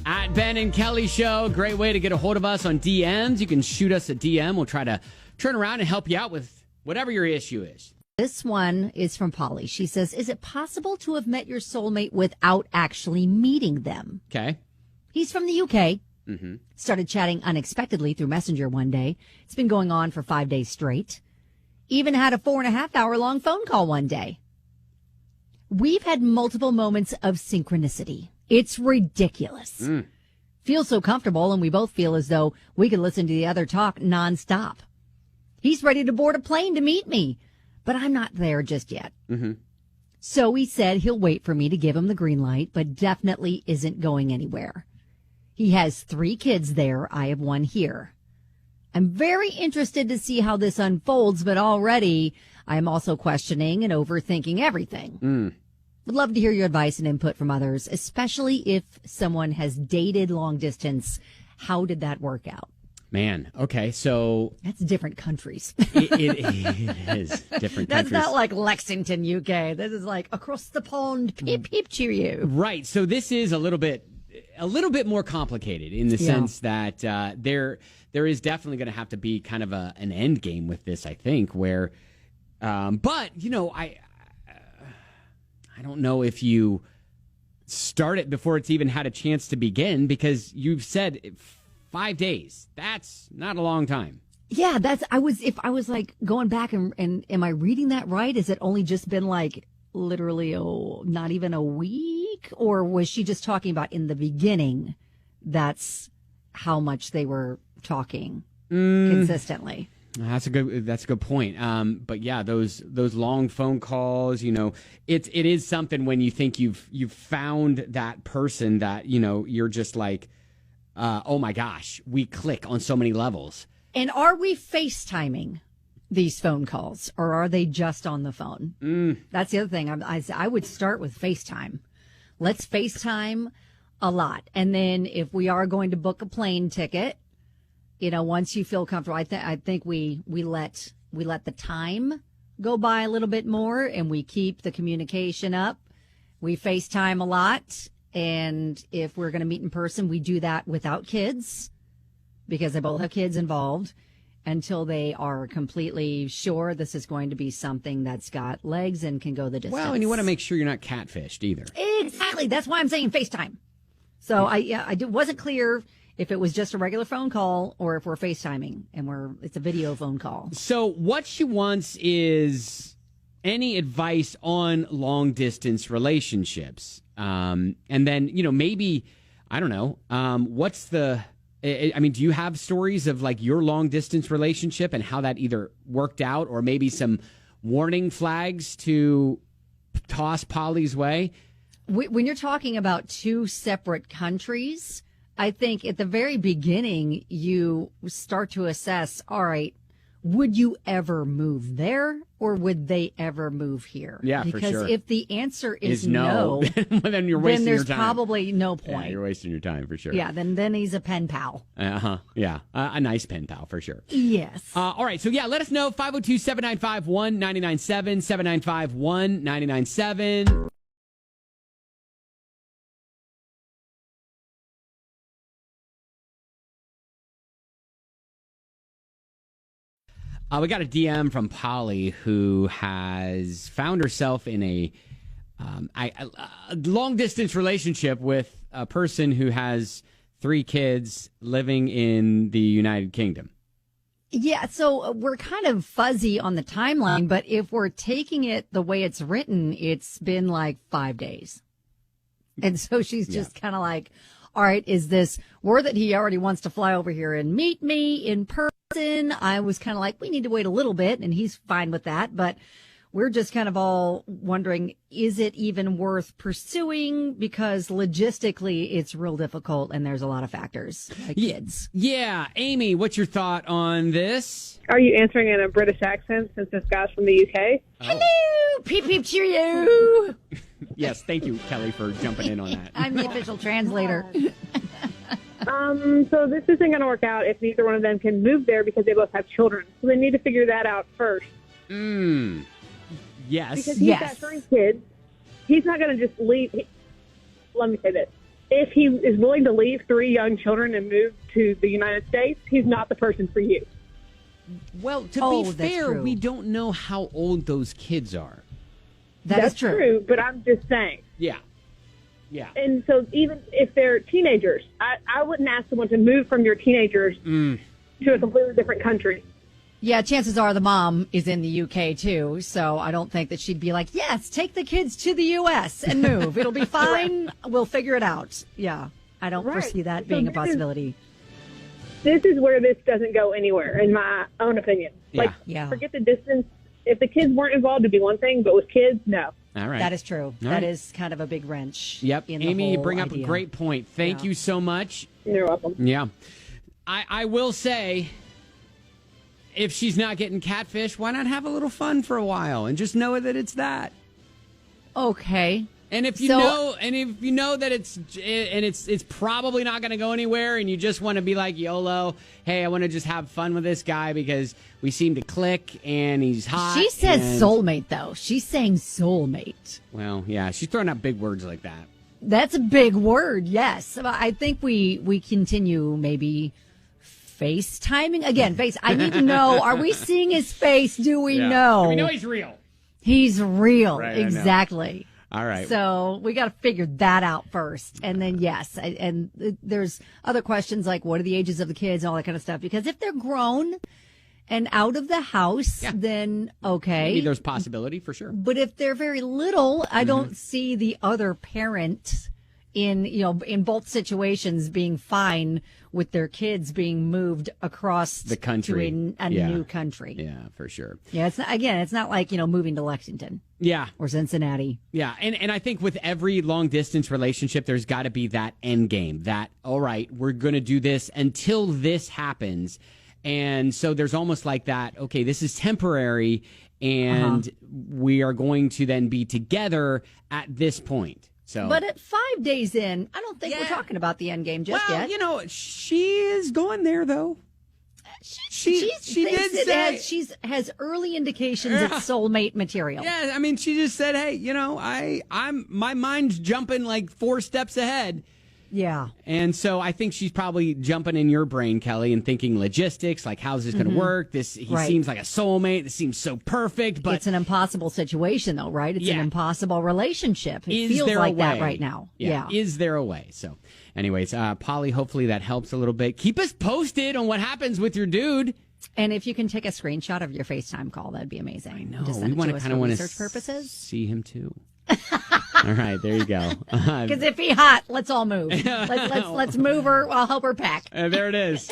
At Ben and Kelly Show. Great way to get a hold of us on DMs. You can shoot us a DM. We'll try to turn around and help you out with whatever your issue is. This one is from Polly. She says, is it possible to have met your soulmate without actually meeting them? Okay. He's from the UK. Mm-hmm. Started chatting unexpectedly through Messenger one day. It's been going on for 5 days straight. Even had a 4.5-hour long phone call one day. We've had multiple moments of synchronicity. It's ridiculous. Feels so comfortable, and we both feel as though we could listen to the other talk nonstop. He's ready to board a plane to meet me, but I'm not there just yet. Mm-hmm. So he said he'll wait for me to give him the green light, but definitely isn't going anywhere. He has 3 kids there. I have 1 here. I'm very interested to see how this unfolds, but already I am also questioning and overthinking everything. Would love to hear your advice and input from others, especially if someone has dated long distance. How did that work out? Man, okay, so... That's different countries. It is different countries. That's not like Lexington, UK. This is like across the pond, peep, peep, cheerio. Right, so this is a little bit more complicated in the sense that there is definitely going to have to be kind of an end game with this, I think, where... but, you know, I don't know if you start it before it's even had a chance to begin, because you've said 5 days. That's not a long time. Yeah, I was like going back and am I reading that right? Has it only just been like literally not even a week? Or was she just talking about in the beginning? That's how much they were talking consistently. That's a good point. But yeah, those long phone calls, you know, it is something when you think you've found that person that, you know, you're just like, oh my gosh, we click on so many levels. And are we FaceTiming these phone calls, or are they just on the phone? That's the other thing. I would start with FaceTime. Let's FaceTime a lot. And then if we are going to book a plane ticket, you know, once you feel comfortable, I think we let the time go by a little bit more, and we keep the communication up. We FaceTime a lot, and if we're going to meet in person, we do that without kids, because they both have kids involved, until they are completely sure this is going to be something that's got legs and can go the distance. Well, and you want to make sure you're not catfished either. Exactly. That's why I'm saying FaceTime. So I wasn't clear if it was just a regular phone call or if we're FaceTiming and it's a video phone call. So what she wants is any advice on long distance relationships. And then, you know, maybe, I don't know, do you have stories of like your long distance relationship and how that either worked out, or maybe some warning flags to toss Polly's way? When you're talking about 2 separate countries, I think at the very beginning, you start to assess, all right, would you ever move there, or would they ever move here? Yeah, for sure. Because if the answer is no, then you're wasting your time. Then there's probably no point. Yeah, you're wasting your time for sure. Yeah, then he's a pen pal. Yeah, a nice pen pal for sure. Yes. All right, so yeah, let us know, 502-795-1997, 795-1997. We got a DM from Polly, who has found herself in a long-distance relationship with a person who has 3 kids living in the United Kingdom. Yeah, so we're kind of fuzzy on the timeline, but if we're taking it the way it's written, it's been like 5 days. And so she's just kind of like, all right, is this word that he already wants to fly over here and meet me in person? I was kind of like, we need to wait a little bit, and he's fine with that. But we're just kind of all wondering, is it even worth pursuing? Because logistically, it's real difficult, and there's a lot of factors, like kids. Yeah. Amy, what's your thought on this? Are you answering in a British accent since this guy's from the UK? Hello, peep, peep, cheerio. Yes, thank you, Kelly, for jumping in on that. I'm the official translator. So this isn't going to work out if neither one of them can move there because they both have children. So they need to figure that out first. Yes. Because he's got 3 kids. He's not going to just leave. Let me say this. if he is willing to leave 3 young children and move to the United States, he's not the person for you. Well, to Oh, be that's fair, true. we don't know how old those kids are. That's true. But I'm just saying. Yeah. Yeah. And so even if they're teenagers, I wouldn't ask someone to move from your teenagers to a completely different country. Yeah, chances are the mom is in the UK too, so I don't think that she'd be like, yes, take the kids to the US and move. It'll be fine. We'll figure it out. Yeah, I don't Right. foresee that So being a this is- possibility. This is where this doesn't go anywhere, in my own opinion. Like, Yeah. forget the distance. If the kids weren't involved, it'd be one thing, but with kids, no. All right. That is true. All That right. is kind of a big wrench. Yep. In the Amy, you whole bring up a idea. great point. Thank Yeah. you so much. You're welcome. Yeah. I will say, if she's not getting catfish, why not have a little fun for a while and just know that it's that? Okay. And if you So- know that it's probably not going to go anywhere, and you just want to be like YOLO, hey, I want to just have fun with this guy because we seem to click and he's hot. She says and- soulmate, though. She's saying soulmate. Well, yeah, she's throwing out big words like that. That's a big word, yes. I think we continue maybe FaceTiming. Again, I need to know, are we seeing his face? Do we know? We know he's real. He's real. Right, I know. Exactly. All right. So we got to figure that out first. And then, yes. And there's other questions like what are the ages of the kids and all that kind of stuff. Because if they're grown and out of the house, Yeah. then okay. Maybe there's possibility for sure. But if they're very little, Mm-hmm. I don't see the other parent in both situations being fine with their kids being moved across The country. to a Yeah. new country. Yeah, for sure. Yeah, it's not like, moving to Lexington Yeah. or Cincinnati. Yeah, and I think with every long distance relationship, there's got to be that end game. That all right, we're going to do this until this happens, and so there's almost like that. Okay, this is temporary, and we are going to then be together at this point. So, But at 5 days in, I don't think we're Yeah. talking about the end game just well, yet. she is going there though. She thinks did say. she has early indications it's soulmate material. Yeah, I mean, she just said, "Hey, I'm my mind's jumping like 4 steps ahead." Yeah. And so I think she's probably jumping in your brain, Kelly, and thinking logistics, like how's this going to work? He Right. seems like a soulmate. This seems so perfect, but It's an impossible situation, though, right? It's Yeah. an impossible relationship. It is feels there like a way? that right now. Yeah. Is there a way? So, anyways, Polly, hopefully that helps a little bit. Keep us posted on what happens with your dude. And if you can take a screenshot of your FaceTime call, that'd be amazing. I No, Just we send want it to to kind us of for want research purposes. see him too. All right, there you go. Because if he hot, let's all move. Let's move her. I'll help her pack. There it is.